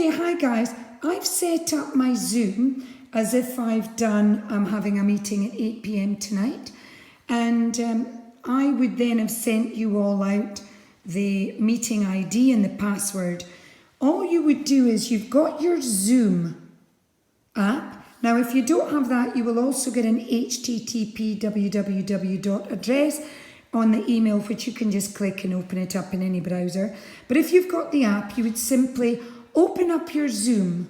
Okay, hi guys. I've set up my Zoom as if I'm having a meeting at 8 p.m. tonight. And I would then have sent you all out the meeting ID and the password. All you would do is you've got your Zoom app. Now, if you don't have that, you will also get an http www address on the email, which you can just click and open it up in any browser. But if you've got the app, you would simply open up your Zoom.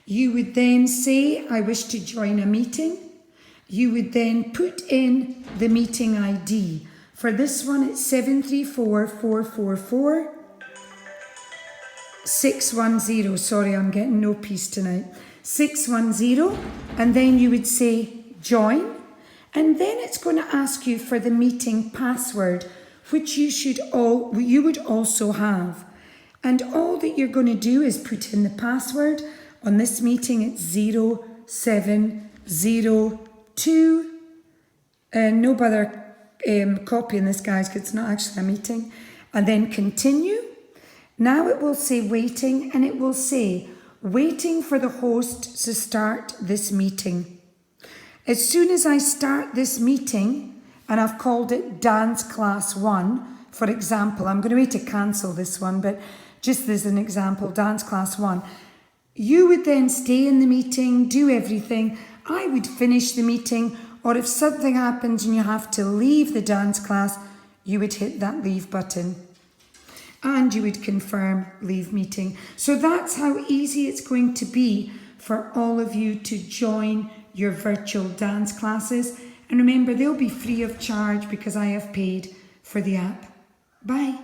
You would then say, I wish to join a meeting. You would then put in the meeting ID. For this one, it's 734-444-610. Sorry, I'm getting no peace tonight. 610, and then you would say join, and then it's going to ask you for the meeting password, which you would also have. And all that you're going to do is put in the password. On this meeting, it's 0702. No bother copying this, guys, because it's not actually a meeting. And then continue. Now it will say waiting, and it will say waiting for the host to start this meeting. As soon as I start this meeting, and I've called it Dance Class 1, for example, I'm going to wait to cancel this one, but just as an example, Dance Class 1, you would then stay in the meeting, do everything. I would finish the meeting, or if something happens and you have to leave the dance class, you would hit that leave button. And you would confirm leave meeting. So that's how easy it's going to be for all of you to join your virtual dance classes. And remember, they'll be free of charge because I have paid for the app. Bye.